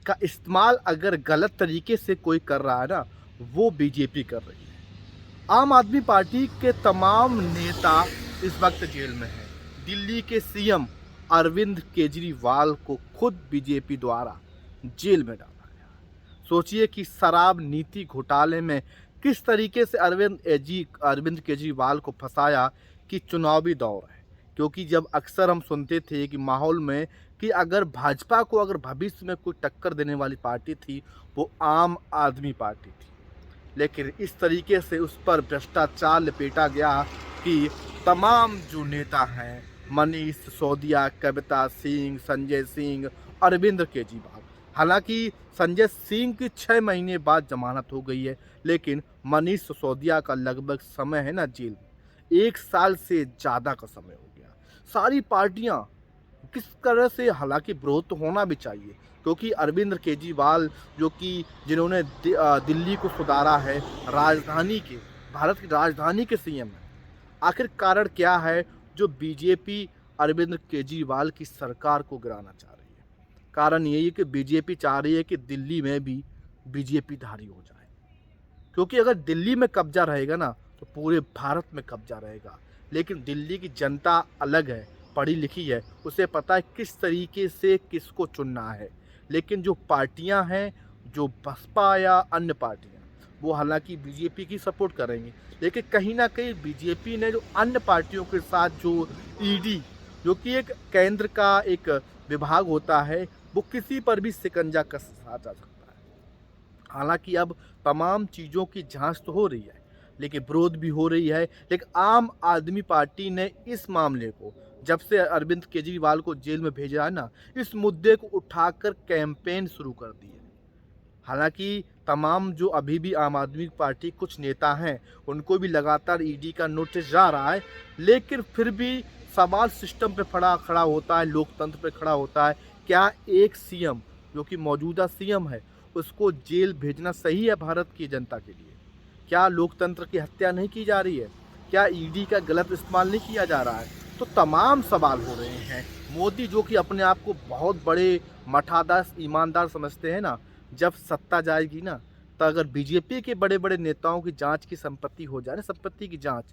का इस्तेमाल अगर गलत तरीके से कोई कर रहा है ना, वो बीजेपी कर रही है। आम आदमी पार्टी के तमाम नेता इस वक्त जेल में हैं। दिल्ली के सीएम अरविंद केजरीवाल को खुद बीजेपी द्वारा जेल में डाला गया। सोचिए कि शराब नीति घोटाले में किस तरीके से अरविंद केजरीवाल को फंसाया कि चुनावी दौर है। क्योंकि जब अक्सर हम सुनते थे कि माहौल में कि अगर भाजपा को अगर भविष्य में कोई टक्कर देने वाली पार्टी थी, वो आम आदमी पार्टी थी। लेकिन इस तरीके से उस पर भ्रष्टाचार लपेटा गया कि तमाम जो नेता हैं, मनीष सिसोदिया, कविता सिंह, संजय सिंह, अरविंद केजरीवाल, हालांकि संजय सिंह की 6 महीने बाद जमानत हो गई है, लेकिन मनीष सिसोदिया का लगभग समय है ना जेल में 1 साल से ज़्यादा का समय हो गया। सारी पार्टियां किस तरह से, हालांकि विरोध तो होना भी चाहिए, क्योंकि अरविंद केजरीवाल जो कि जिन्होंने दिल्ली को सुधारा है, राजधानी के भारत की राजधानी के सीएम हैं। आखिर कारण क्या है जो बीजेपी अरविंद केजरीवाल की सरकार को गिराना चाह रही है? कारण यही है कि बीजेपी चाह रही है कि दिल्ली में भी बीजेपी धारी हो जाए, क्योंकि अगर दिल्ली में कब्जा रहेगा ना, तो पूरे भारत में कब्जा रहेगा। लेकिन दिल्ली की जनता अलग है, पढ़ी लिखी है, उसे पता है किस तरीके से किसको चुनना है। लेकिन जो पार्टियां हैं, जो बसपा या अन्य पार्टियां, वो हालांकि बीजेपी की सपोर्ट करेंगी, लेकिन कहीं ना कहीं बीजेपी ने जो अन्य पार्टियों के साथ जो ईडी, जो कि एक केंद्र का एक विभाग होता है, वो किसी पर भी शिकंजा कसा जा सकता है। हालांकि अब तमाम चीज़ों की जांच तो हो रही है, लेकिन विरोध भी हो रही है। लेकिन आम आदमी पार्टी ने इस मामले को, जब से अरविंद केजरीवाल को जेल में भेजा है ना, इस मुद्दे को उठाकर कैंपेन शुरू कर दी है। हालांकि तमाम जो अभी भी आम आदमी पार्टी कुछ नेता हैं, उनको भी लगातार ईडी का नोटिस जा रहा है, लेकिन फिर भी सवाल सिस्टम पे खड़ा होता है, लोकतंत्र पे खड़ा होता है। क्या एक सीएम, जो कि मौजूदा सीएम है, उसको जेल भेजना सही है भारत की जनता के लिए? क्या लोकतंत्र की हत्या नहीं की जा रही है? क्या ईडी का गलत इस्तेमाल नहीं किया जा रहा है? तो तमाम सवाल हो रहे हैं। मोदी जो कि अपने आप को बहुत बड़े मठादार ईमानदार समझते हैं ना, जब सत्ता जाएगी ना, तो अगर बीजेपी के बड़े बड़े नेताओं की जांच की संपत्ति हो जाए ना, संपत्ति की जांच,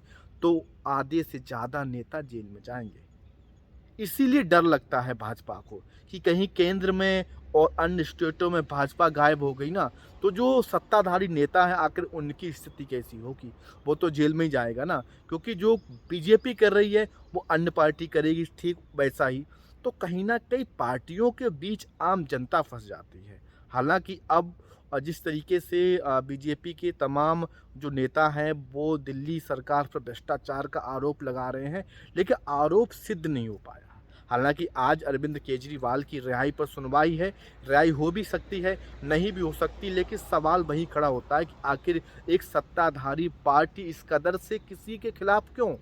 तो आधे से ज़्यादा नेता जेल में जाएंगे। इसीलिए डर लगता है भाजपा को कि कहीं केंद्र में और अन्य स्टेटों में भाजपा गायब हो गई ना, तो जो सत्ताधारी नेता है, आखिर उनकी स्थिति कैसी होगी? वो तो जेल में ही जाएगा ना, क्योंकि जो बीजेपी कर रही है वो अन्य पार्टी करेगी ठीक वैसा ही। तो कहीं ना कहीं पार्टियों के बीच आम जनता फंस जाती है। हालांकि अब जिस तरीके से बीजेपी के तमाम जो नेता हैं, वो दिल्ली सरकार पर भ्रष्टाचार का आरोप लगा रहे हैं, लेकिन आरोप सिद्ध नहीं हो पाया। हालांकि आज अरविंद केजरीवाल की रिहाई पर सुनवाई है, रिहाई हो भी सकती है, नहीं भी हो सकती, लेकिन सवाल वही खड़ा होता है कि आखिर एक सत्ताधारी पार्टी इस कदर से किसी के खिलाफ क्यों?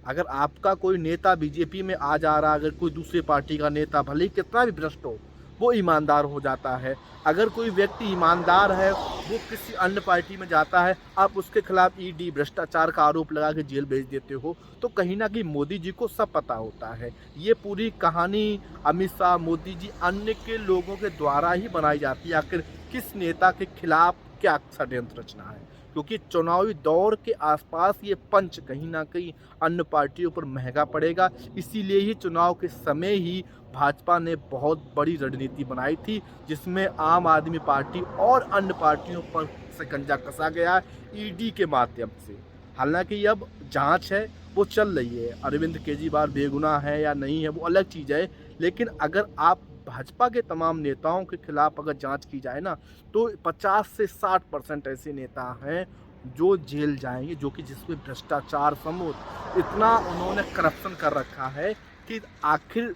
अगर आपका कोई नेता बीजेपी में आ जा रहा है, अगर कोई दूसरी पार्टी का नेता भले ही कितना भी भ्रष्ट हो, वो ईमानदार हो जाता है। अगर कोई व्यक्ति ईमानदार है, वो किसी अन्य पार्टी में जाता है, आप उसके खिलाफ ईडी भ्रष्टाचार का आरोप लगा के जेल भेज देते हो, तो कहीं ना कहीं मोदी जी को सब पता होता है। ये पूरी कहानी अमित शाह, मोदी जी, अन्य के लोगों के द्वारा ही बनाई जाती है। आखिर किस नेता के खिलाफ क्या षड्यंत्र रचना है? क्योंकि चुनावी दौर के आसपास ये पंच कहीं ना कहीं अन्य पार्टियों पर महंगा पड़ेगा। इसीलिए ही चुनाव के समय ही भाजपा ने बहुत बड़ी रणनीति बनाई थी, जिसमें आम आदमी पार्टी और अन्य पार्टियों पर शिकंजा कसा गया है ईडी के माध्यम से। हालांकि अब जांच है, वो चल रही है। अरविंद केजरीवाल बेगुनाह है या नहीं है, वो अलग चीज़ है। लेकिन अगर आप भाजपा के तमाम नेताओं के खिलाफ अगर जांच की जाए ना, तो 50 से 60% ऐसे नेता हैं जो जेल जाएंगे, जो कि जिसमें भ्रष्टाचार समूह इतना उन्होंने करप्शन कर रखा है कि आखिर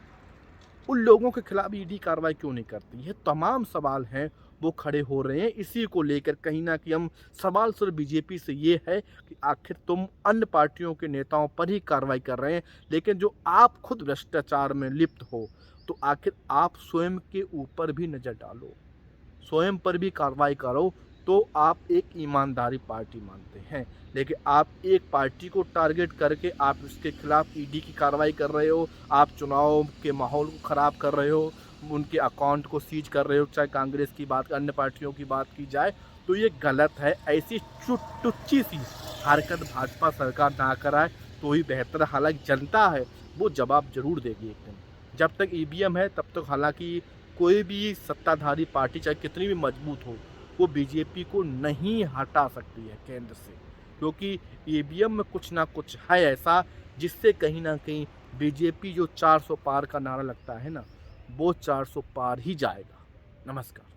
उन लोगों के खिलाफ ईडी कार्रवाई क्यों नहीं करती है? तमाम सवाल हैं, वो खड़े हो रहे हैं। इसी को लेकर कहीं ना कहीं हम सवाल सिर्फ बीजेपी से ये है कि आखिर तुम अन्य पार्टियों के नेताओं पर ही कार्रवाई कर रहे हैं, लेकिन जो आप खुद भ्रष्टाचार में लिप्त हो, तो आखिर आप स्वयं के ऊपर भी नज़र डालो, स्वयं पर भी कार्रवाई करो, तो आप एक ईमानदारी पार्टी मानते हैं। लेकिन आप एक पार्टी को टारगेट करके आप उसके खिलाफ ईडी की कार्रवाई कर रहे हो, आप चुनाव के माहौल को ख़राब कर रहे हो, उनके अकाउंट को सीज कर रहे हो, चाहे कांग्रेस की बात, अन्य पार्टियों की बात की जाए, तो ये गलत है। ऐसी टुच्ची सी हरकत भाजपा सरकार ना कराए तो ही बेहतर है। हालांकि जनता है वो जवाब जरूर देगी एक दिन। जब तक ईवीएम है तब तक हालांकि कोई भी सत्ताधारी पार्टी चाहे कितनी भी मजबूत हो, वो बीजेपी को नहीं हटा सकती है केंद्र से, क्योंकि ईवीएम में कुछ ना कुछ है ऐसा जिससे कहीं ना कहीं बीजेपी जो 400 पार का नारा लगता है ना, वो 400 पार ही जाएगा। नमस्कार।